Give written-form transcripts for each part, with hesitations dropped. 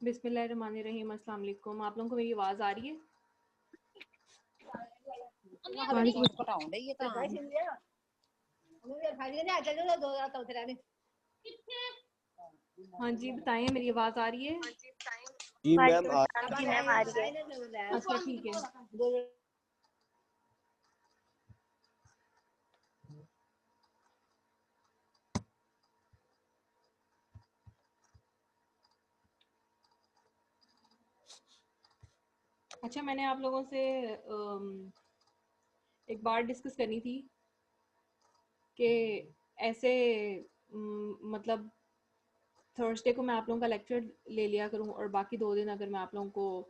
बिस्मिल्लाहिर्रहमानिर्रहीम। अस्सलाम वालेकुम। आप लोगों को मेरी आवाज़ आ रही है? हाँ जी, बताएं, मेरी आवाज़ आ रही है? जी मैम वालेकुम अस्सलाम जी मैम आ रही है। अच्छा ठीक है। अच्छा, मैंने आप लोगों से एक बात डिस्कस करनी थी कि ऐसे मतलब थर्सडे को मैं आप लोगों का लेक्चर ले लिया करूं और बाकी 2 दिन अगर मैं आप लोगों को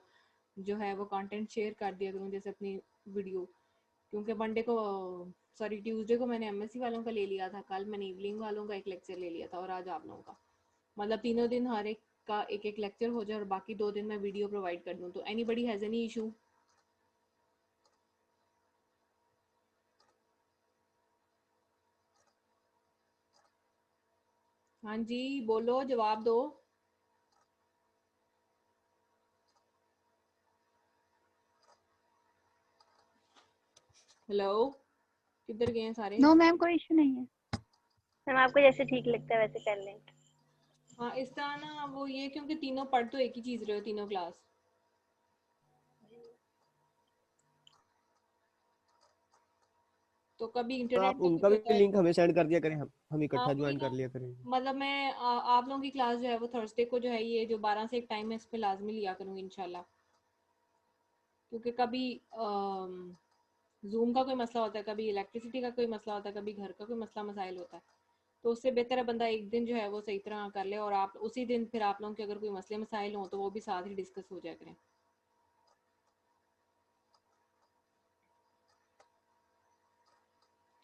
जो है वो कंटेंट शेयर कर दिया करूं, जैसे अपनी वीडियो। क्योंकि मंडे को सॉरी ट्यूसडे को मैंने एमएससी वालों का ले लिया था, कल मैंने इवनिंग वालों का एक लेक्चर ले लिया था और आज आप लोगों का, मतलब तीनों दिन हर एक का एक एक लेक्चर हो जाए और बाकी 2 दिन मैं वीडियो प्रोवाइड कर दूं। तो एनीबडी हैज़ एनी इशू? हाँ जी बोलो, जवाब दो। हेलो, किधर गए हैं सारे? नो मैम कोई इशू नहीं है। मैम आपको जैसे ठीक लगता है वैसे कर लें। हाँ, इस तरह ना वो ये, क्योंकि तीनों पढ़ तो एक ही चीज़ रहे हो, तीनों क्लास। तो कभी तो इंटरनेट आप का उनका कुछ भी होता है। लिंक हमें सेंड कर दिया करें, हम हाँ इकट्ठा वही ज्वाइन ना, कर लिया करेंगे। मतलब मैं आप लोगों की क्लास जो है वो थर्सडे को जो है ये जो 12 से 1 टाइम है इस पे लाजमी लिया करूँगी इंशाल्लाह। क्योंकि कभी जूम का कोई मसला होता है, कभी इलेक्ट्रिसिटी का कोई मसला होता है, कभी घर का कोई मसला मसाइल होता है। तो उससे बेहतर है बंदा एक दिन जो है वो सही तरह कर ले और आप उसी दिन फिर आप लोगों के अगर कोई मसले मसाइल हों तो वो भी साथ ही डिस्कस हो जाया करें।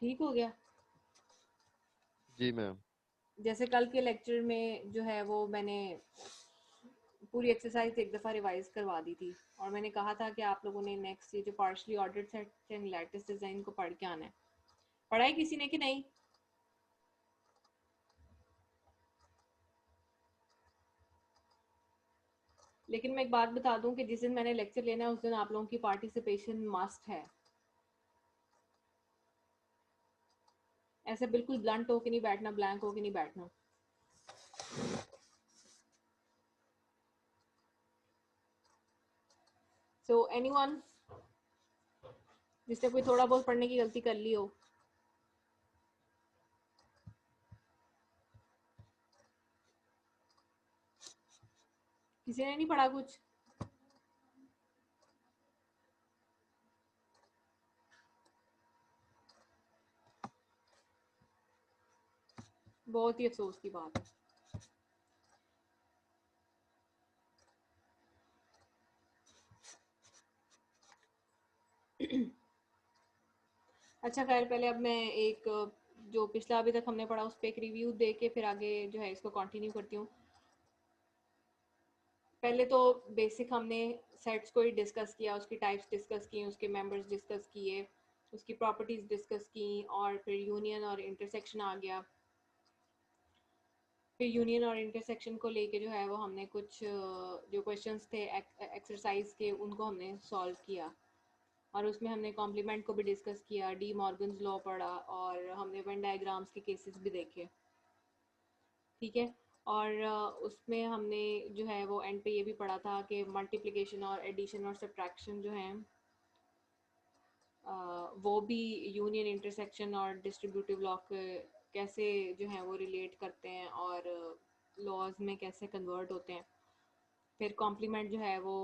ठीक हो गया? जी मैम। जैसे कल के लेक्चर में जो है वो मैंने पूरी एक्सरसाइज एक दफ़ा रिवाइज करवा दी थी और मैंने कहा था कि आप लोगों ने नेक्स्ट ये जो partially ordered set and lattice design को पढ़ के आना है। पढ़ा है किसी ने कि नहीं? लेकिन मैं एक बात बता दूं कि जिस दिन मैंने लेक्चर लेना है उस दिन आप लोगों की पार्टिसिपेशन मस्ट है। ऐसे बिल्कुल ब्लंट होके नहीं बैठना, ब्लैंक होके नहीं बैठना। सो एनीवन जिसने कोई थोड़ा बहुत पढ़ने की गलती कर ली हो? किसी ने नहीं पढ़ा कुछ? बहुत ही अफसोस की बात है। अच्छा खैर, पहले अब मैं एक जो पिछला अभी तक हमने पढ़ा उस पर एक रिव्यू दे के फिर आगे जो है इसको कंटिन्यू करती हूँ। पहले तो बेसिक हमने सेट्स को ही डिस्कस किया, उसकी टाइप्स डिस्कस की, उसके मेंबर्स डिस्कस किए, उसकी प्रॉपर्टीज डिस्कस की और फिर यूनियन और इंटरसेक्शन आ गया। फिर यूनियन और इंटरसेक्शन को लेके जो है वो हमने कुछ जो क्वेश्चंस थे एक्सरसाइज के उनको हमने सॉल्व किया और उसमें हमने कॉम्प्लीमेंट को भी डिस्कस किया, डी मॉर्गन्स लॉ पढ़ा और हमने वेन डायग्राम्स के केसेस भी देखे। ठीक है। और उसमें हमने जो है वो एंड पे ये भी पढ़ा था कि मल्टीप्लिकेशन और एडिशन और सब्ट्रैक्शन जो हैं वो भी यूनियन इंटरसेक्शन और डिस्ट्रीब्यूटिव लॉ कैसे जो हैं वो रिलेट करते हैं और लॉज में कैसे कन्वर्ट होते हैं। फिर कॉम्प्लीमेंट जो है वो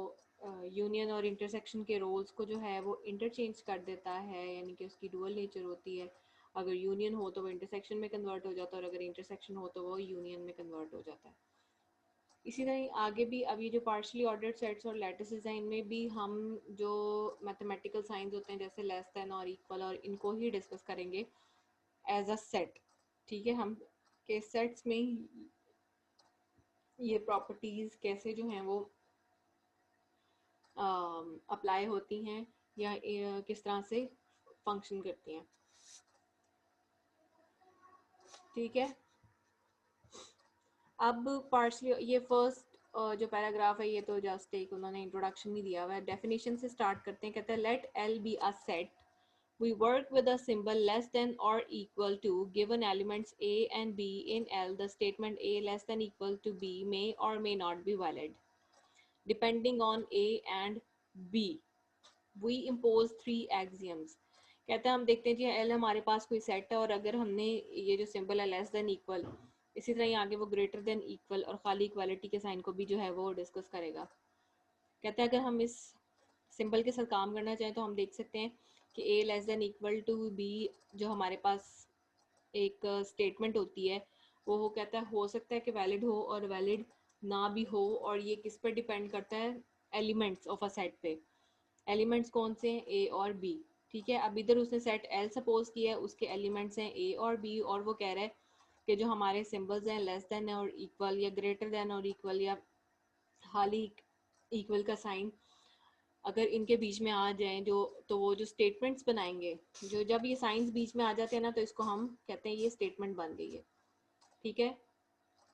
यूनियन और इंटरसेक्शन के रोल्स को जो है वो इंटरचेंज कर देता है, यानी कि उसकी डुअल नेचर होती है। अगर यूनियन हो तो वो इंटरसेक्शन में कन्वर्ट हो जाता है और अगर इंटरसेक्शन हो तो वो यूनियन में कन्वर्ट हो जाता है। इसी तरह आगे भी अब ये जो पार्शली ऑर्डर्ड सेट्स और लैटिस डिज़ाइन में भी हम जो मैथमेटिकल साइंस होते हैं जैसे लेस देन और इक्वल और इनको ही डिस्कस करेंगे एज अ सेट। ठीक है, हम के सेट्स में ये प्रॉपर्टीज़ कैसे जो हैं वो अप्लाई होती हैं या किस तरह से फंक्शन करती हैं। ठीक है, अब पार्शली ये फर्स्ट जो पैराग्राफ है ये तो जस्ट एक उन्होंने इंट्रोडक्शन ही दिया हुआ है। डेफिनेशन से स्टार्ट करते हैं। कहते हैं let L be a set we work with a symbol less than or equal to given elements a and b in L. The statement a less than equal to b may or may not be valid depending on a and b. We impose three axioms. कहते हैं हम देखते हैं G L हमारे पास कोई set है और अगर हमने ये जो सिंबल है लेस देन इक्वल, इसी तरह ही आगे वो ग्रेटर देन इक्वल और खाली इक्वालिटी के साइन को भी जो है वो डिस्कस करेगा। कहते हैं अगर हम इस सिंबल के साथ काम करना चाहें तो हम देख सकते हैं कि A less than equal to B जो हमारे पास एक स्टेटमेंट होती है वो कहता है हो सकता है कि वैलिड हो और वैलिड ना भी हो, और ये किस पर डिपेंड करता है? एलिमेंट्स ऑफ अ सेट पे। एलिमेंट्स कौन से हैं? ए और बी। ठीक है, अब इधर उसने सेट एल सपोज किया है, उसके एलिमेंट्स हैं ए और बी, और वो कह रहा है कि जो हमारे सिंबल्स हैं लेस देन और इक्वल या ग्रेटर देन और इक्वल या खाली इक्वल का साइन अगर इनके बीच में आ जाएं जो, तो वो जो स्टेटमेंट्स बनाएंगे, जो जब ये साइंस बीच में आ जाते हैं ना तो इसको हम कहते हैं ये स्टेटमेंट बन गई है। ठीक है,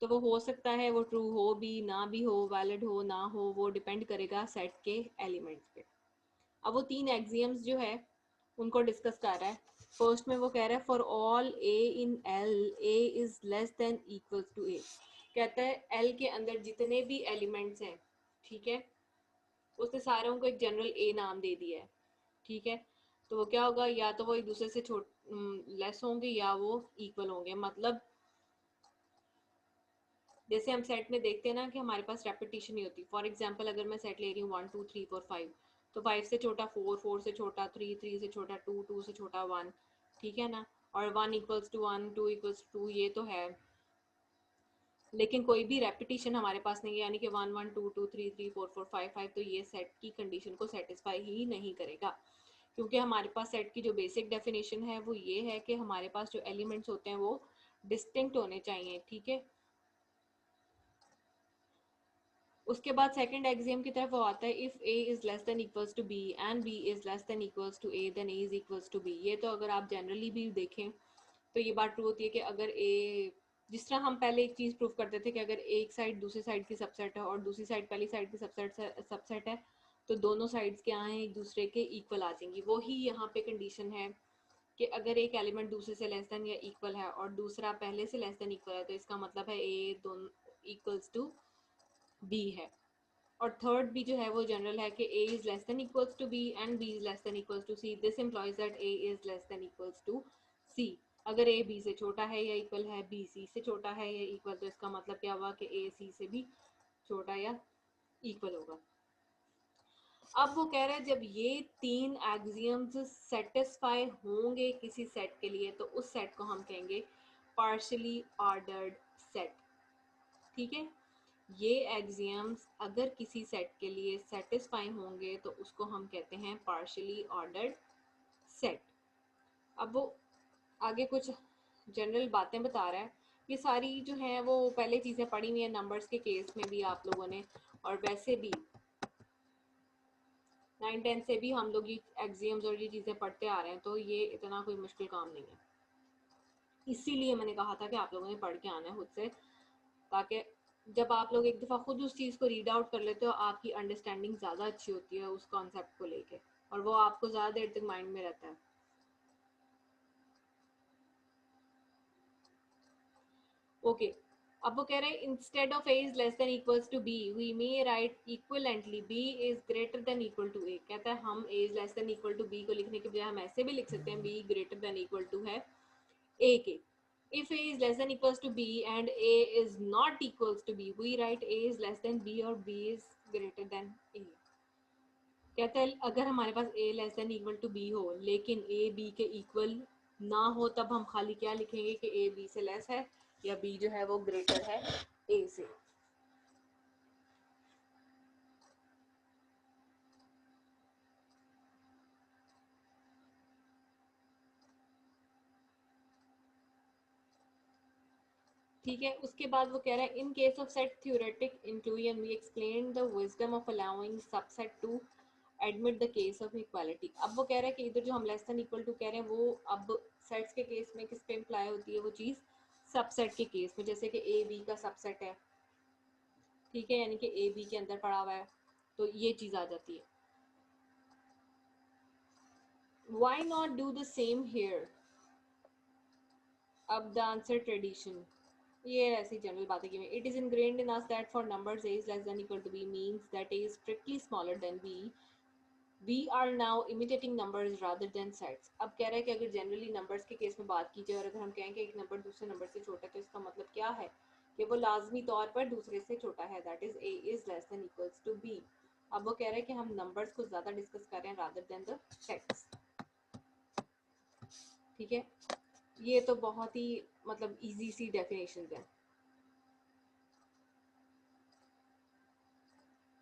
तो वो हो सकता है वो ट्रू हो भी ना भी हो, वैलिड हो ना हो, वो डिपेंड करेगा सेट के एलिमेंट्स पे। अब वो तीन एक्सियम्स जो है उनको डिस्कस कर रहा है। फर्स्ट में वो कह रहा है for all A in L A is less than equals to A. कहता है एल के अंदर जितने भी एलिमेंट्स हैं, ठीक है, उसने सारों को एक जनरल ए नाम दे दिया है। ठीक है, तो वो क्या होगा, या तो वो एक दूसरे से लेस होंगे या वो इक्वल होंगे। मतलब जैसे हम सेट में देखते हैं ना कि हमारे पास रेपिटेशन नहीं होती। फॉर एग्जांपल अगर मैं सेट ले रही हूँ 1 2 3 4 5, तो 5 से छोटा 4, 4 से छोटा 3, 3 से छोटा 2, 2 से छोटा 1, ठीक है ना, और 1 इक्वल्स टू 1, 2 इक्वल्स टू 2, ये तो है, लेकिन कोई भी रेपिटेशन हमारे पास नहीं है, यानी कि 1 1 2 2 3 3 4 4 5 5, तो ये सेट की कंडीशन को सेटिस्फाई ही नहीं करेगा, क्योंकि हमारे पास सेट की जो बेसिक डेफिनेशन है वो ये है कि हमारे पास जो एलिमेंट्स होते हैं वो डिस्टिंक्ट होने चाहिए। ठीक है, उसके बाद सेकंड एक्सियम की तरफ वो आता है if a is less than equals to b and b is less than equals to a then a is equals to b। ये तो अगर आप जनरली भी देखें तो ये बात ट्रू होती है कि अगर a, जिस तरह हम पहले एक चीज़ प्रूव करते थे कि अगर एक साइड दूसरी साइड की सबसेट है और दूसरी साइड पहली साइड की सबसेट है, तो दोनों साइड्स क्या हैं, एक दूसरे के इक्वल आ जाएंगी। वही यहाँ पे कंडीशन है कि अगर एक एलिमेंट दूसरे से लेस देन या इक्वल है और दूसरा पहले से लेस देन इक्वल है, तो इसका मतलब है a दोनों इक्वल्स टू b है। और थर्ड भी जो है वो जनरल है कि a is less than equals to b and b is less than equals to c। This implies that a is less than equals to c। अगर a b से छोटा है या इक्वल है, b c से छोटा है या इक्वल, तो इसका मतलब क्या हुआ कि a c से भी छोटा या इक्वल होगा। अब वो कह रहे हैं जब ये तीन एक्सियम्स सेटिस्फाई होंगे किसी सेट के लिए, तो उस सेट को हम कहेंगे पार्शियली ऑर्डर्ड सेट। ठीक है, ये एक्सियम्स अगर किसी सेट के लिए सेटिस्फाई होंगे तो उसको हम कहते हैं पार्शियली ऑर्डर्ड सेट। अब वो आगे कुछ जनरल बातें बता रहा है। ये सारी जो हैं वो पहले चीज़ें पढ़ी हुई हैं नंबर्स के केस में भी आप लोगों ने, और वैसे भी 9 10 से भी हम लोग ये एक्सियम्स और ये चीज़ें पढ़ते आ रहे हैं, तो ये इतना कोई मुश्किल काम नहीं है। इसीलिए मैंने कहा था कि आप लोगों ने पढ़ के आना है खुद से, ताकि जब आप लोग एक दफ़ा खुद उस चीज़ को रीड आउट कर लेते हो आपकी अंडरस्टैंडिंग ज़्यादा अच्छी होती है उस कॉन्सेप्ट को लेके, और वो आपको ज़्यादा देर तक माइंड में रहता है। ओके, अब वो कह रहे हैं instead of a is less than equals to b we may write equivalently b is greater than equal to a। कहता है हम a is less than equal to b को लिखने के बजाय हम ऐसे भी लिख सकते हैं b greater than equal to है a के। If a is less than equals to b and a is not equals to b, we write a is less than b और b is greater than a। कहता है अगर हमारे पास a less than equal to b हो लेकिन a b के equal ना हो, तब हम खाली क्या लिखेंगे कि a b से लेस है या b जो है वो ग्रेटर है a से। ठीक है, उसके बाद वो कह रहा है in case of set theoretic inclusion we explain the wisdom of allowing subset to admit the case of equality. अब वो कह रहा है कि इधर जो हम लेस देन इक्वल टू कह रहे हैं वो अब सेट्स के केस में किस पे इम्प्लाई होती है वो चीज़, सबसेट के केस में, जैसे कि ए बी का सबसेट है। ठीक है, यानी कि ए बी के अंदर पड़ा हुआ है, तो ये चीज़ आ जाती है। Why not do the same here? अब the answer tradition, ये ऐसी जनरल बातें की हुई। It is ingrained in us that for numbers a is less than equal to b means that a is strictly smaller than b. We are now imitating numbers rather than sets. अब कह रहा है कि अगर generally numbers के case में बात की जाए और अगर हम कहें कि एक नंबर दूसरे नंबर से छोटा है, तो इसका मतलब क्या है कि वो लाजमी तौर पर दूसरे से छोटा है, that is a is less than equals to b. अब वो कह रहा है कि हम नंबर्स को ज़्यादा डिस्कस कर रहे हैं rather than the sets। ठीक है, ये तो बहुत ही मतलब इजी सी डेफिनेशंस हैं।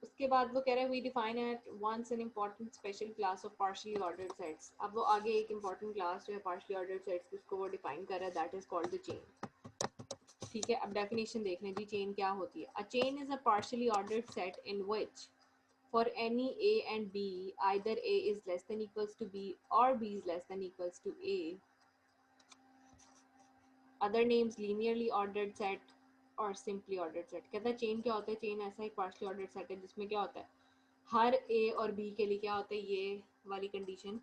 उसके बाद वो कह रहे हैं we define at once an important special class of partially ordered sets. अब वो आगे एक इम्पॉर्टेंट क्लास जो है पार्शियली ऑर्डर्ड सेट्स उसको वो डिफाइन कर रहा है, that is called the chain. ठीक है, अब डेफिनेशन देख लें जी, चेन क्या होती है। A chain is a partially ordered set in which for any a and b either a is less than equals to b or b is less than equals to a. Other names linearly ordered set और simply ordered set. कहता है chain क्या होता है, chain ऐसा एक partially ordered set है जिसमें क्या होता है, हर ए और बी के लिए क्या होता है, ये वाली कंडीशन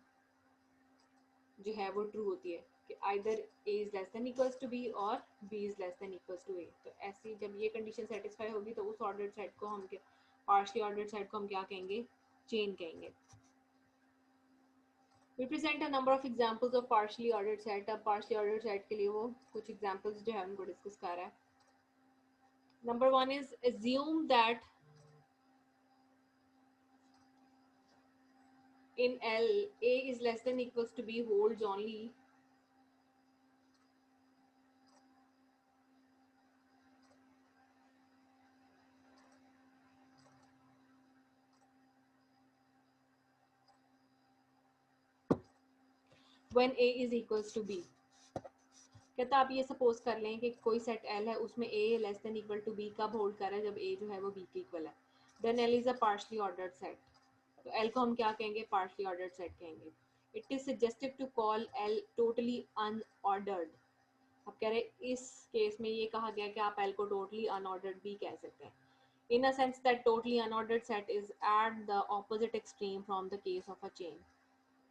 जो है वो ट्रू होती है कि either A is less than equals to B और B is less than equals to A. तो ऐसी जब ये कंडीशन सेटिस्फाई होगी तो उस ऑर्डर्ड सेट को हम पार्शियली ऑर्डर्ड सेट को हम क्या कहेंगे, चेन कहेंगे। We present a number of examples of partially ordered set। अब partially ordered set के लिए वो कुछ examples जो है उनको डिस्कस कर रहा है। Number one is assume that in L a is less than equals to b holds only when a is equals to b। कहता आप ये सपोज कर लें कि कोई सेट L है उसमें a less than equal to b कब होल्ड कर रहा है, जब a जो है वो b के इक्वल है। Then L is a partially ordered set, तो L को हम क्या कहेंगे, पार्शियली ऑर्डर्ड सेट कहेंगे। It is suggestive to call L totally unordered. अब कह रहे इस केस में ये कहा गया कि आप L को टोटली अनऑर्डर्ड भी कह सकते हैं, in a sense that totally unordered set is at the opposite extreme from the case of a chain.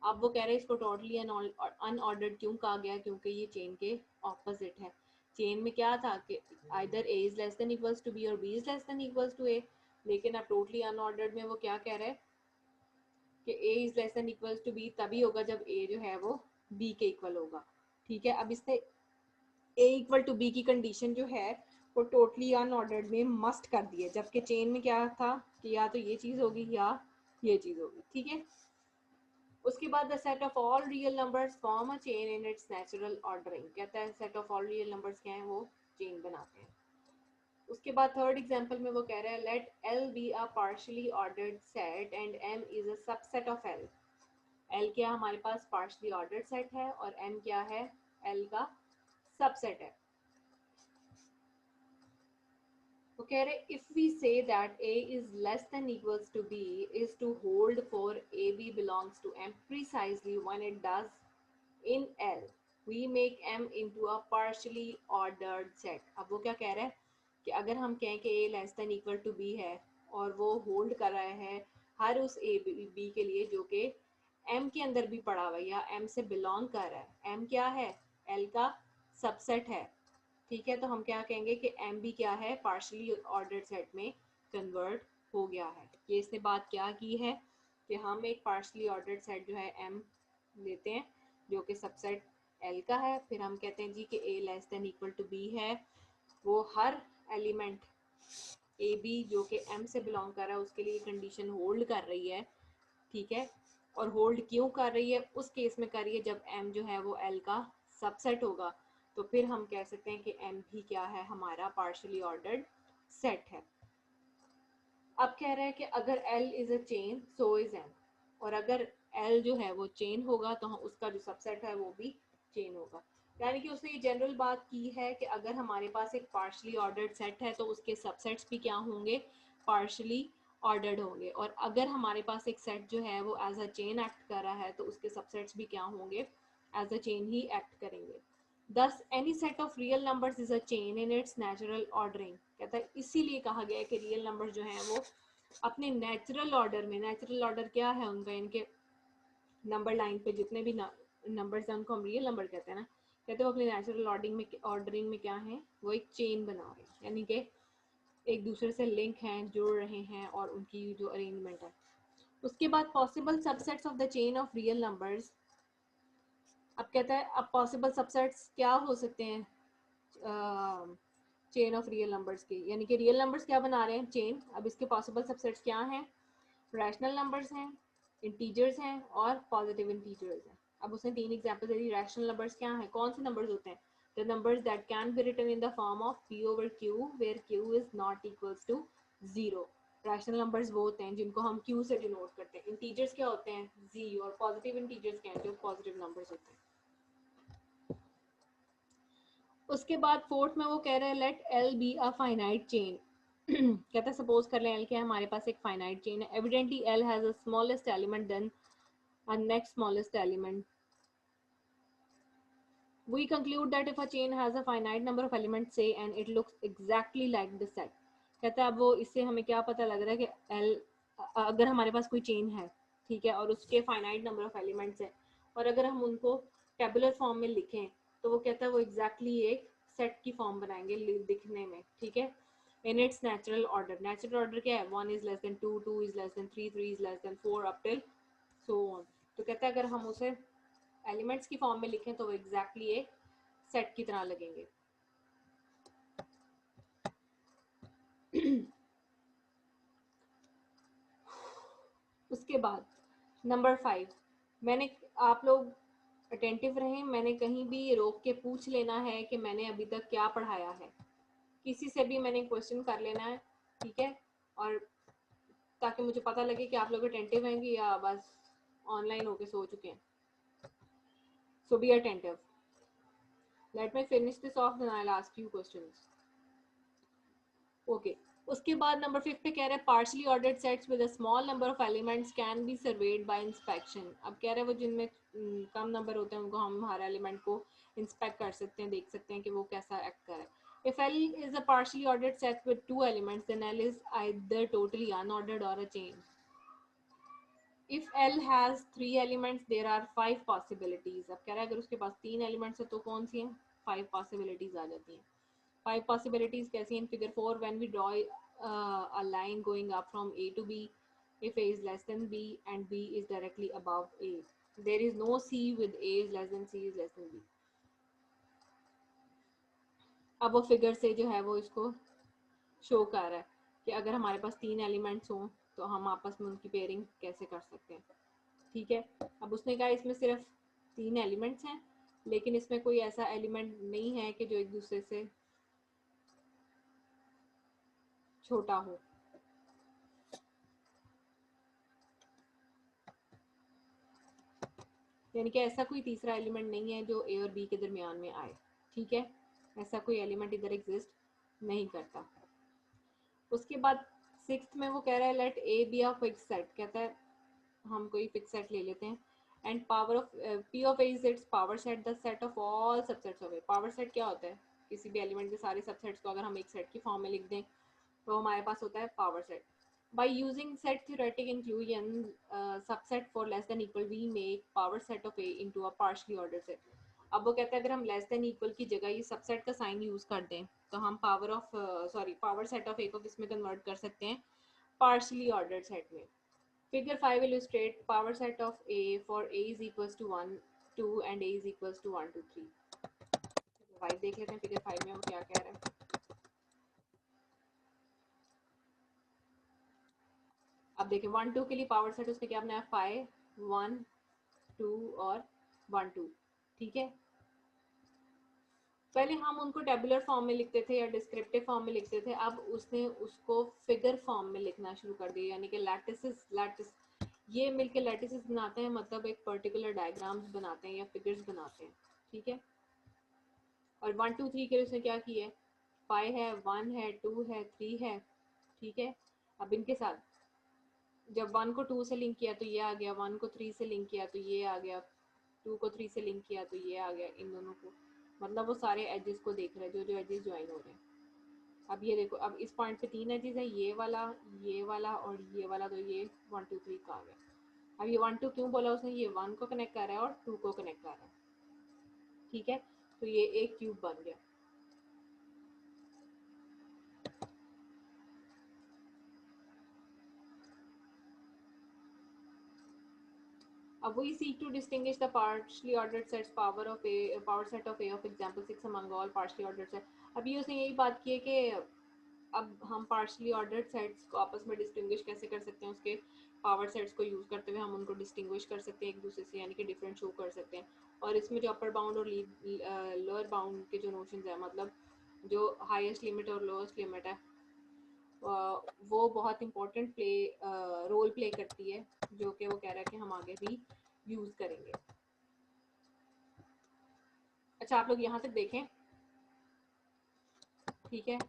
अब वो कह रहे हैं इसको टोटली अनऑर्डर्ड क्यों कहा गया, क्योंकि ये चेन के ऑपोजिट है। चेन में क्या था कि either a is less than equals to b और b is less than equals to a, लेकिन अब टोटली अनऑर्डर्ड में वो क्या कह रहा है कि a is less than equals to b तभी होगा जब a जो है वो b के इक्वल होगा। ठीक है, अब इसने a इक्वल टू b की कंडीशन जो है वो टोटली अनऑर्डर्ड में मस्ट कर दी है, जबकि चेन में क्या था कि या तो ये चीज़ होगी या ये चीज़ होगी। ठीक है, उसके बाद the set of all real numbers form a chain in its natural ordering. कहता है set of all real numbers क्या हैं, वो चेन बनाते हैं। उसके बाद थर्ड एग्जांपल में वो कह रहा है let L be a partially ordered set and M is a subset of L। L क्या हमारे पास पार्शियली ऑर्डर्ड सेट है और M क्या है, L का सबसेट है। वो कह रहे if we say that a is less than equals to b is to hold for ab belongs to m precisely when it does in L we make m into a partially ordered set। अब वो क्या कह रहा है कि अगर हम कहें कि a less than equal to b है और वो होल्ड कर रहा है हर उस a b के लिए जो कि m के अंदर भी पड़ा हुआ है या m से बिलोंग कर रहा है, m क्या है, L का सबसेट है। ठीक है, तो हम क्या कहेंगे कि एम भी क्या है, पार्शियली ऑर्डर्ड सेट में कन्वर्ट हो गया है। ये इसने बात क्या की है कि हम एक पार्शियली ऑर्डर्ड सेट जो है एम लेते हैं जो कि सबसेट एल का है, फिर हम कहते हैं जी कि A less than equal to B है, वो हर एलिमेंट ए बी जो कि एम से बिलोंग कर रहा है उसके लिए कंडीशन होल्ड कर रही है। ठीक है, और होल्ड क्यों कर रही है, उस केस में कर रही है जब m जो है वो l का सबसेट होगा, तो फिर हम कह सकते हैं कि m भी क्या है, हमारा पार्शियली ऑर्डर्ड सेट है। अब कह रहा है कि अगर l is a chain so is m, और अगर l जो है वो चेन होगा तो उसका जो सबसेट है वो भी चेन होगा। यानी कि उसने ये जनरल बात की है कि अगर हमारे पास एक पार्शियली ऑर्डर्ड सेट है तो उसके सबसेट्स भी क्या होंगे, पार्शियली ऑर्डर्ड होंगे, और अगर हमारे पास एक सेट जो है वो एज अ चेन एक्ट कर रहा है तो उसके सबसेट्स भी क्या होंगे, एज अ चेन ही एक्ट करेंगे। Thus any set of real numbers is a chain in its natural ordering। कहता कहता है इसीलिए कहा गया है कि रियल नंबर जो हैं वो अपने नेचुरल ऑर्डर में, नेचुरल ऑर्डर क्या है उनका, इनके नंबर लाइन पे जितने भी नंबर्स हैं उनको हम रियल नंबर कहते हैं ना, कहते हैं वो अपने नेचुरल ऑर्डरिंग में क्या है, वो एक चेन बना रहे हैं, यानी कि एक दूसरे से लिंक हैं, जुड़ रहे हैं, और उनकी जो अरेंजमेंट है। उसके बाद possible subsets of the chain of real numbers. अब कहता है अब पॉसिबल सबसेट्स क्या हो सकते हैं चेन ऑफ रियल नंबर्स की, यानी कि रियल नंबर्स क्या बना रहे हैं चेन। अब इसके पॉसिबल सबसेट्स क्या हैं, रैशनल नंबर्स हैं, इंटीजर्स हैं और पॉजिटिव इंटीजर्स हैं। अब उसने 3 एग्जांपल दे दी। रैशनल नंबर्स क्या हैं, कौन से नंबर्स होते हैं, the numbers that can be written in the form of p over q where q is not equals to 0। Rational numbers वो होते हैं जिनको हम q से डिनोट करते हैं। इंटीजर्स क्या होते हैं z, और पॉजिटिव इंटीजर्स क्या हैं, जो पॉजिटिव नंबर्स होते हैं। उसके बाद फोर्थ में वो कह रहे हैं let l be a finite chain. कहता है सपोज कर लें l क्या है, हमारे पास एक फाइनाइट चेन है। Evidently l has a smallest element then a next smallest element. We conclude that if a chain has a finite number of elements, say, and it looks exactly like the set। कहता है अब वो इससे हमें क्या पता लग रहा है कि L, अगर हमारे पास कोई चेन है, ठीक है, और उसके फाइनाइट नंबर ऑफ एलिमेंट्स हैं, और अगर हम उनको टेबुलर फॉर्म में लिखें तो वो कहता है वो एग्जैक्टली एक सेट की फॉर्म बनाएंगे दिखने में, ठीक है, in its natural order. Natural order क्या है, 1 is less then 2, 2 is less then 3, 3 is less then 4 up till so on. तो कहता है अगर हम उसे एलिमेंट्स की फॉर्म में लिखें तो वो एग्जैक्टली एक सेट की तरह लगेंगे। उसके बाद नंबर 5, मैंने, आप लोग अटेंटिव रहें, मैंने कहीं भी रोक के पूछ लेना है कि मैंने अभी तक क्या पढ़ाया है, किसी से भी मैंने क्वेश्चन कर लेना है, ठीक है, और ताकि मुझे पता लगे कि आप लोग अटेंटिव हैं कि या बस ऑनलाइन होके सो चुके हैं। So be attentive. Let me finish this off then I will ask you questions. Okay, उसके बाद नंबर 5 पे कह रहे हैं partially ordered sets with a small number of elements can be served by inspection. अब कह रहे हैं वो जिनमें कम नंबर होते हैं उनको हम हर एलिमेंट को इंस्पेक्ट कर सकते हैं, देख सकते हैं कि वो कैसा एक्ट कर रहा है। If L is a partially ordered set with 2 elements, then L is either totally unordered or a chain. If L has 3 elements, there are 5 possibilities. अब कह रहा है अगर उसके पास 3 एलिमेंट्स है तो कौन सी हैं, 5 possibilities आ जाती हैं। 5 possibilities कैसी हैं, figure 4 when we draw a line going up from A to B, if A is less than B and B is directly above A, there is no C with A is less than C is less than B। अब वो figure से जो है वो इसको show कर रहा है कि अगर हमारे पास 3 एलिमेंट्स हों तो हम आपस में उनकी पेयरिंग कैसे कर सकते हैं, ठीक है। अब उसने कहा इसमें सिर्फ 3 एलिमेंट्स हैं, लेकिन इसमें कोई ऐसा एलिमेंट नहीं है कि जो एक दूसरे से छोटा हो। यानी कि ऐसा कोई तीसरा एलिमेंट नहीं है जो ए और बी के दरमियान में आए, ठीक है, ऐसा कोई एलिमेंट इधर एग्जिस्ट नहीं करता। उसके बाद 6th में वो कह रहा है let A be a fix set. कहता है हम कोई फिक्स सेट ले लेते हैं, and power of P of A is its power set the set of all subsets of A. Power set क्या होता है, किसी भी एलिमेंट के सारे सबसेट्स को अगर हम एक सेट की फॉर्म में लिख दें तो हमारे पास होता है power set. By using set theoretic inclusion subset for less than equal, we make power set of A into a partially ordered set। अब वो कहता है अगर हम लेस देन इक्वल की जगह ये सबसेट का साइन यूज कर दें तो हम पावर सेट ऑफ ए को किस में कन्वर्ट कर सकते हैं, पार्शली ऑर्डर्ड सेट में। Figure 5 illustrate power set of A for A is equals to 1 2 and A is equals to 1 2 3। 5 देख लेते हैं फिगर 5 में वो क्या कह रहा है। अब देखिए 1 2 के लिए पावर सेट उसने क्या बनाया, 5 1 2 और 1 2, ठीक है। पहले हम उनको टेबुलर फॉर्म में लिखते थे या डिस्क्रिप्टिव फॉर्म में लिखते थे, अब उसने उसको फिगर फॉर्म में लिखना शुरू कर दिया, यानी कि लैटिस ये मिलके लैटिसेस बनाते हैं, मतलब एक पर्टिकुलर डायग्राम्स बनाते हैं या फिगर्स बनाते हैं, ठीक है। और 1 2 3 के लिए उसने क्या किया है, 5 है 1 है 2 है 3 है, ठीक है। अब इनके साथ जब 1 को 2 से लिंक किया तो ये आ गया, 1 को 3 से लिंक किया तो ये आ गया, 2 को 3 से लिंक किया तो ये आ गया, इन दोनों को, मतलब वो सारे एजेस को देख रहे हैं जो जो एजेस ज्वाइन हो रहे हैं। अब ये देखो, अब इस पॉइंट पे 3 एजेस है, ये वाला और ये वाला, तो ये 1 2 3 का आ गया। अब ये 1 2 क्यों बोला उसने, ये 1 को कनेक्ट कर रहा है और 2 को कनेक्ट कर रहा है, ठीक है। तो ये एक क्यूब बन गया। अब we seek to distinguish the partially ordered sets power set of A of example 6 among all partially ordered sets। अभी उसने यही बात की है कि अब हम पार्शली ऑर्डर्ड सेट्स को आपस में डिस्टिंग्विश कैसे कर सकते हैं, उसके पावर सेट्स को यूज़ करते हुए हम उनको डिस्टिंग्विश कर सकते हैं एक दूसरे से, यानी कि डिफरेंट शो कर सकते हैं। और इसमें जो अपर बाउंड और लोअर बाउंड के जो नोशंस है, मतलब जो हाईएस्ट लिमिट और लोएस्ट लिमिट है, वो बहुत इंपॉर्टेंट रोल प्ले करती है, जो कि वो कह रहा है कि हम आगे भी यूज़ करेंगे। अच्छा, आप लोग यहाँ तक देखें, ठीक है।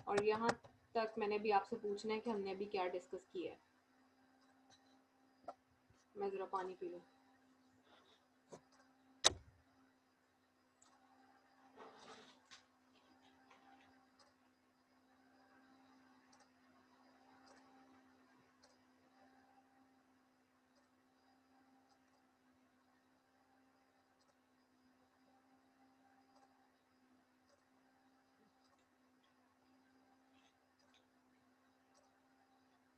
और यहाँ तक मैंने भी आपसे पूछना है कि हमने अभी क्या डिस्कस किया है। मैं ज़रा पानी पी लूँ।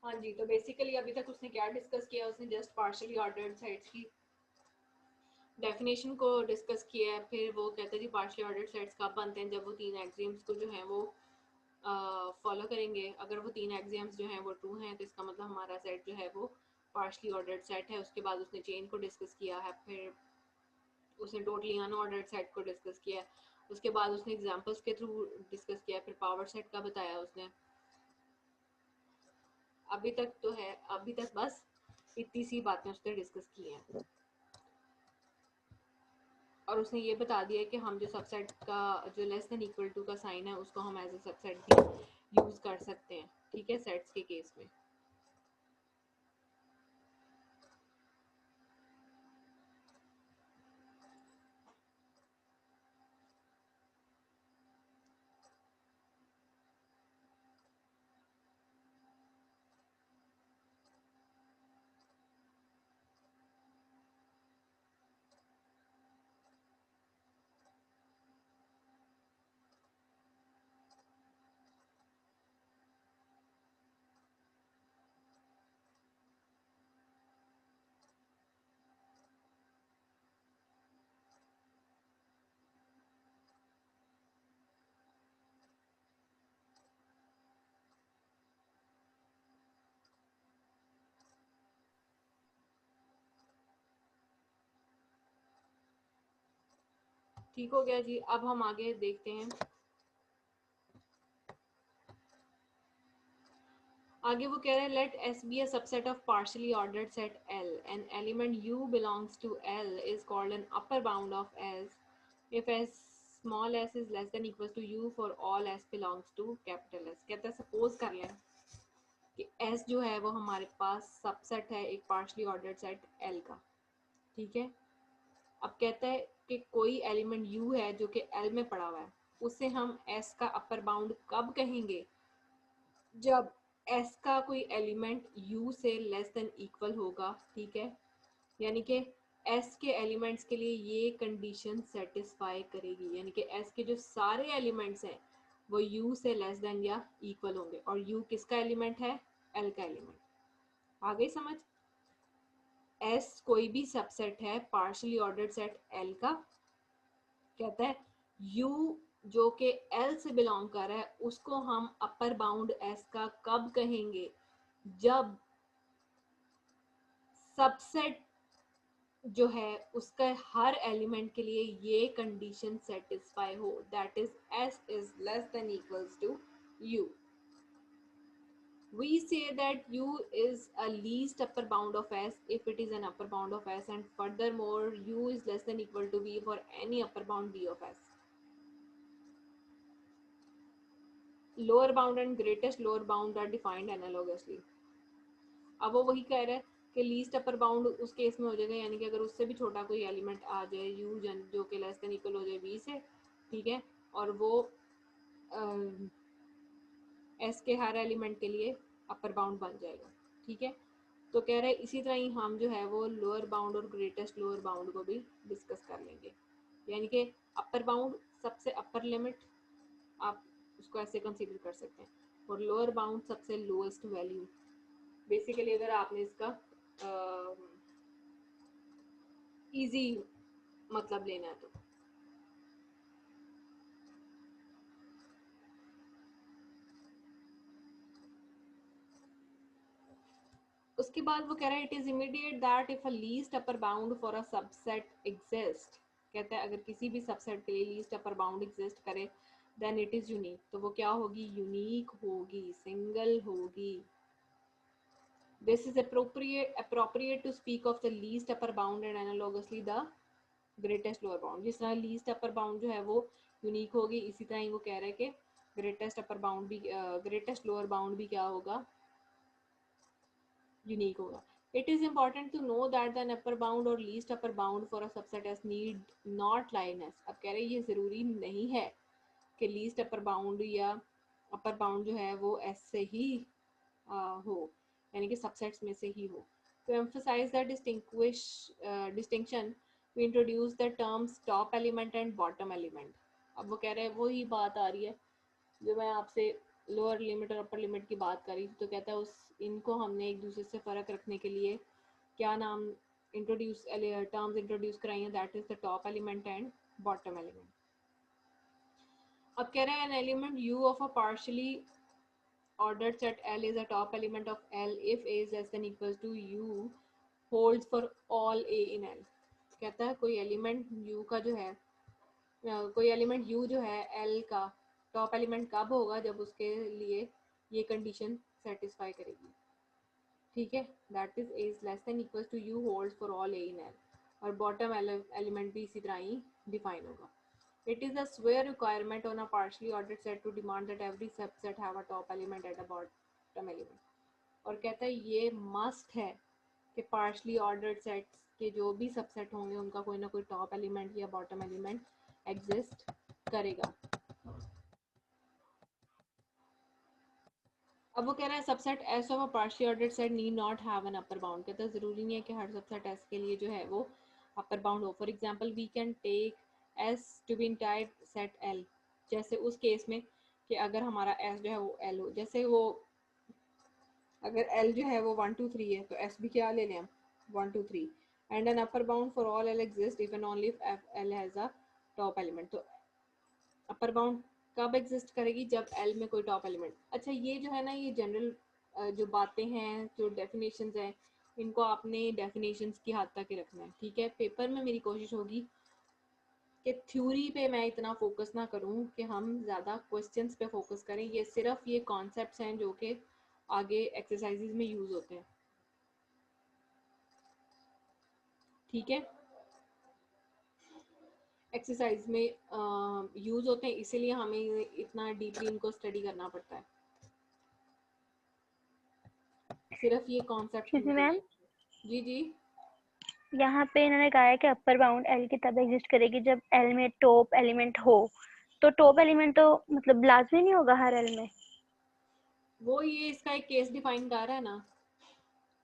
हाँ जी, तो बेसिकली अभी तक उसने क्या डिस्कस किया, उसने जस्ट पार्शियली ऑर्डर्ड सेट्स की डेफिनेशन को डिस्कस किया है। फिर वो कहते हैं जी पार्शियली ऑर्डर्ड सेट्स कब बनते हैं, जब वो 3 एक्सियम्स को जो है वो फॉलो करेंगे। अगर वो 3 एक्सियम्स जो हैं वो ट्रू हैं, तो इसका मतलब हमारा सेट जो है वो पार्शियली ऑर्डर्ड सेट है। उसके बाद उसने चेन को डिस्कस किया है, फिर उसने टोटली अनऑर्डर्ड सेट को डिस्कस किया है, उसके बाद उसने एग्जांपल्स के थ्रू डिस्कस किया, फिर पावर सेट का बताया उसने। अभी तक बस इतनी सी बातें उसने डिस्कस की हैं। और उसने ये बता दिया कि हम जो सबसेट का जो लेस देन इक्वल टू का साइन है, उसको हम एज अ सबसेट भी यूज कर सकते हैं, ठीक है, सेट्स के केस में। ठीक हो गया जी। अब हम आगे देखते हैं। आगे वो कह रहे हैं late S be a subset of partially ordered set L, an element U belongs to L is called an upper bound of S if S small s is less than equals to U for all S belongs to capital S। कहता है suppose कर लें कि S जो है वो हमारे पास subset है एक पार्शली ऑर्डर्ड सेट L का, ठीक है। अब कहता है कि कोई एलिमेंट U है जो कि L में पड़ा हुआ है, उसे हम S का अपर बाउंड कब कहेंगे, जब S का कोई एलिमेंट U से लेस देन इक्वल होगा, ठीक है। यानी कि S के एलिमेंट्स के लिए ये कंडीशन सेटिस्फाई करेगी, यानी कि S के जो सारे एलिमेंट्स हैं वो U से लेस देन या इक्वल होंगे। और U किसका एलिमेंट है, L का एलिमेंट। आ गई समझ। S कोई भी सबसेट है पार्शियली ऑर्डर्ड सेट L का, कहता है U जो कि L से बिलोंग कर रहा है उसको हम अपर बाउंड S का कब कहेंगे, जब सबसेट जो है उसका हर एलिमेंट के लिए ये कंडीशन सेटिस्फाई हो, that is S is less than equals to U। We say that U is a least upper bound of S if it is an upper bound of S, and furthermore U is less than equal to V for any upper bound V of S। Lower bound and greatest lower bound are defined analogously. अब वो वही कह रहा है कि least upper bound उस case में हो जाएगा, यानी कि अगर उससे भी छोटा कोई एलिमेंट आ जाए यू जो कि लेस देन इक्वल हो जाए वी से, ठीक है, और वो एस के हर एलिमेंट के लिए अपर बाउंड बन जाएगा। ठीक है, तो कह रहे हैं इसी तरह ही हम जो है वो लोअर बाउंड और ग्रेटेस्ट लोअर बाउंड को भी डिस्कस कर लेंगे। यानी कि अपर बाउंड सबसे अपर लिमिट, आप उसको ऐसे कंसीडर कर सकते हैं, और लोअर बाउंड सबसे लोएस्ट वैल्यू। बेसिकली अगर आपने इसका इजी मतलब लेना है तो उसके बाद वो कह रहा है it is immediate that if a least upper bound for a subset exist. कहता है अगर किसी भी सबसेट के लिए लीस्ट अपर बाउंड एग्जिस्ट करे देन इट इज यूनिक। तो वो क्या होगी? यूनिक होगी, सिंगल होगी। This is appropriate to speak of the least upper bound and analogously the greatest lower bound। जिस तरह लीस्ट अपर बाउंड जो है वो यूनिक होगी, इसी तरह ही वो कह रहा है कि ग्रेटेस्ट अपर बाउंड भी ग्रेटेस्ट लोअर बाउंड भी क्या होगा? यूनिक होगा। It is important to know that the upper bound or least upper bound for a subset S need not lie in S। अब कह रहे हैं ये ज़रूरी नहीं है कि लीस्ट अपर बाउंड या अपर बाउंड जो है वो S से ही हो, यानी कि सबसेट्स में से ही हो। To emphasize the distinction, we introduce the terms top element and bottom element। अब वो कह रहे हैं वही बात आ रही है जो मैं आपसे लोअर लिमिट और अपर लिमिट की बात करी, तो कहता है उस इनको हमने एक दूसरे से फ़र्क रखने के लिए क्या नाम इंट्रोड्यूस टर्म्स इंट्रोड्यूस कराई हैं, that is the top element and bottom element. अब कह रहे हैं an element u of a partially ordered set L is a top element of L if A is less than equals to U holds for all A in L। कहता है कोई element U का जो है कोई element U जो है L का टॉप एलिमेंट कब होगा? जब उसके लिए ये कंडीशन सेटिस्फाई करेगी। ठीक है, that is A is less than equals to U holds for all A in L। और बॉटम एलिमेंट भी इसी तरह ही डिफाइन होगा। It is a square requirement on a partially ordered set to demand that every subset have a top element and a bottom element। और कहता है ये must है कि partially ordered sets के जो भी सबसेट होंगे उनका कोई ना कोई टॉप एलिमेंट या बॉटम एलिमेंट एग्जिस्ट करेगा। अब वो कह रहा है subset S of a partially ordered set need not have an upper bound। कहता है ज़रूरी नहीं है कि हर सबसेट S के लिए जो है वो अपर बाउंड हो। For example we can take S to be entire set L। जैसे उस केस में कि अगर हमारा S जो है वो L हो, जैसे वो अगर L जो है वो 1 2 3 है तो S भी क्या ले लें हम 1 2 3 and N upper bound for all L exist if and only if L has a top element. तो अपर बाउंड कब एग्जिस्ट करेगी? जब L में कोई टॉप एलिमेंट। अच्छा ये जो है ना, ये जनरल जो बातें हैं, जो डेफिनेशंस हैं, इनको आपने डेफिनेशंस की हद तक ही रखना है। ठीक है, पेपर में मेरी कोशिश होगी कि थ्योरी पे मैं इतना फोकस ना करूं कि हम ज़्यादा क्वेश्चंस पे फोकस करें। ये सिर्फ ये कॉन्सेप्ट्स हैं जो कि आगे एक्सरसाइजेज में यूज़ होते हैं। ठीक है, एक्सरसाइज में यूज़ होते हैं, इसीलिए हमें इतना डीपली इनको स्टडी करना पड़ता है। सिर्फ ये कॉन्सेप्ट मैम जी जी यहाँ पे इन्होंने कहा है कि अपर बाउंड L की तब एग्जिस्ट करेगी जब L में टॉप एलिमेंट हो। तो टॉप एलिमेंट तो मतलब लाजमी नहीं होगा हर L में। वो ये इसका एक केस डिफाइन कर रहा है ना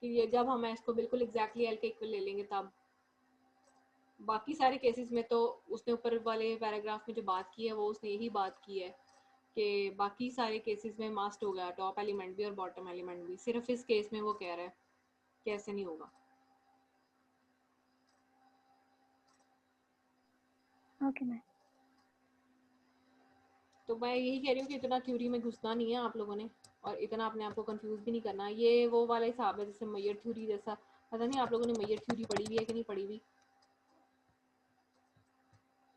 कि ये जब हम इसको बिल्कुल एग्जैक्टली L के इक्वल ले लेंगे तब। बाकी सारे केसेस में तो उसने ऊपर वाले पैराग्राफ में जो बात की है वो उसने यही बात की है कि बाकी सारे केसेस में मस्ट हो गया टॉप एलिमेंट भी और बॉटम एलिमेंट भी। सिर्फ इस केस में वो कह रहा है कि ऐसे नहीं होगा। Okay ma'am. तो मैं यही कह रही हूँ कि इतना थ्योरी में घुसना नहीं है आप लोगों ने, और इतना अपने आप को कंफ्यूज भी नहीं करना। ये वो वाला हिसाब है जैसे मैयर थ्योरी जैसा। पता नहीं आप लोगों ने मैयर थ्योरी पढ़ी हुई है कि नहीं पढ़ी हुई।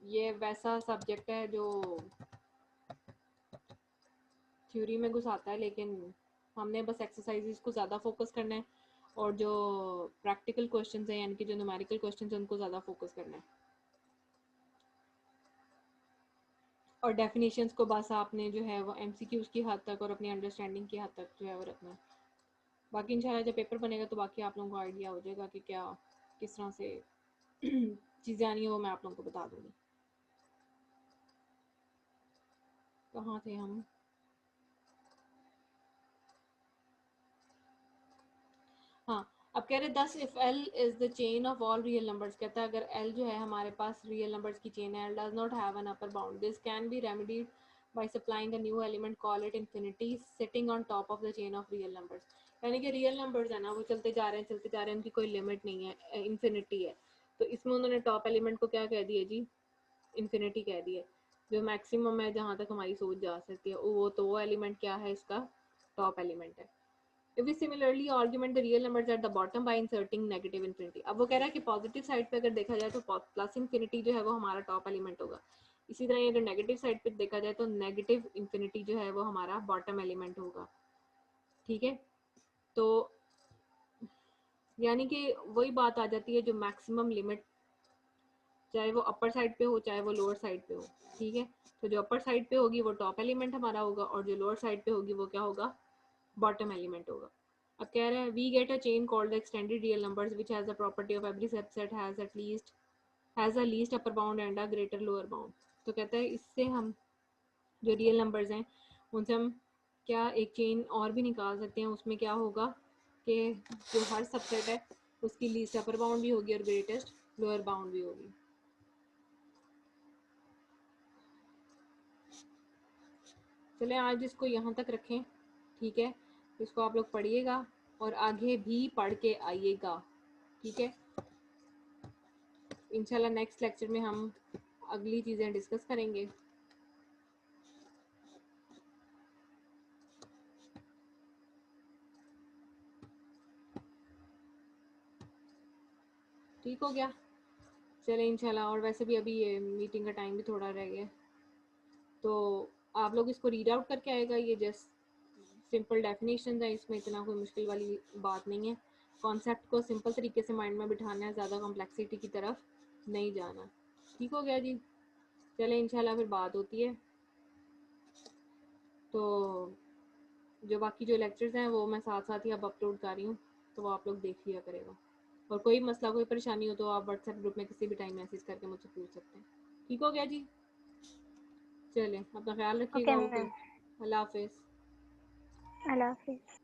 ये वैसा सब्जेक्ट है जो थ्योरी में घुसाता है, लेकिन हमने बस एक्सरसाइजेस को ज़्यादा फोकस करना है और जो प्रैक्टिकल क्वेश्चंस हैं यानी कि जो न्यूमेरिकल क्वेश्चंस हैं उनको ज़्यादा फोकस करना है। और डेफिनेशंस को बस आपने जो है वो एमसीक्यूज की हद तक और अपनी अंडरस्टैंडिंग की हद तक जो है वो रखना है। बाकी इंशाल्लाह जब पेपर बनेगा तो बाकी आप लोगों को आइडिया हो जाएगा कि क्या किस तरह से चीज़ें आनी है, वो मैं आप लोगों को बता दूँगी। कहाँ थे हम? हाँ, अब कह रहे 10 if L is the chain of all real numbers, कहता है अगर L जो है हमारे पास रियल नंबर्स की चेन है, L does not have an upper bound, this can be remedied by supplying a new element, call it infinity, sitting on top of the chain of real numbers। यानी कि real numbers है ना वो चलते जा रहे हैं, उनकी कोई लिमिट नहीं है, इन्फिनिटी है। तो इसमें उन्होंने टॉप एलिमेंट को क्या कह दिया जी, इन्फिनिटी कह दिया, जो मैक्सिमम है जहाँ तक हमारी सोच जा सकती है वो एलिमेंट क्या है इसका, टॉप एलिमेंट है। If we similarly augment the real numbers at the bottom by inserting negative infinity, अब वो कह रहा है कि पॉजिटिव साइड पे अगर देखा जाए तो प्लस इन्फिनिटी जो है वो हमारा टॉप एलिमेंट होगा, इसी तरह अगर नेगेटिव साइड पे देखा जाए तो नेगेटिव इन्फिनिटी जो है वो हमारा बॉटम एलिमेंट होगा। ठीक है, तो यानी कि वही बात आ जाती है जो मैक्सिमम लिमिट, चाहे वो अपर साइड पे हो चाहे वो लोअर साइड पे हो। ठीक है, तो जो अपर साइड पे होगी वो टॉप एलिमेंट हमारा होगा और जो लोअर साइड पे होगी वो क्या होगा, बॉटम एलिमेंट होगा। अब कह रहा है we get a chain called the extended real numbers which has the property of every subset has a least upper bound and a greater lower bound. तो कहता है इससे हम जो रियल नंबर्स हैं उनसे हम क्या एक चेन और भी निकाल सकते हैं, उसमें क्या होगा कि जो हर सबसेट है उसकी लीस्ट अपर बाउंड भी होगी और ग्रेटेस्ट लोअर बाउंड भी होगी। चलें आज इसको यहाँ तक रखें। ठीक है, इसको आप लोग पढ़िएगा और आगे भी पढ़ के आइएगा। ठीक है, इंशाल्लाह नेक्स्ट लेक्चर में हम अगली चीज़ें डिस्कस करेंगे। ठीक हो गया, चले इंशाल्लाह। और वैसे भी अभी ये मीटिंग का टाइम भी थोड़ा रह गया, तो आप लोग इसको रीड आउट करके आएगा। ये जस्ट सिंपल डेफिनेशन है, इसमें इतना कोई मुश्किल वाली बात नहीं है। कॉन्सेप्ट को सिंपल तरीके से माइंड में बिठाना है, ज़्यादा कॉम्प्लेक्सिटी की तरफ नहीं जाना। ठीक हो गया जी, चले इंशाल्लाह फिर बात होती है। तो जो बाकी जो लेक्चर्स हैं वो मैं साथ साथ ही अब अपलोड कर रही हूँ, तो वो आप लोग देख लिया करेगा। और कोई मसला कोई परेशानी हो तो आप व्हाट्सएप ग्रुप में किसी भी टाइम मैसेज करके मुझसे पूछ सकते हैं। ठीक हो गया जी, चलें अपना ख्याल रखिएगा। ओके ओके, मैम, अल्लाह हाफिज़। अल्लाह हाफिज़।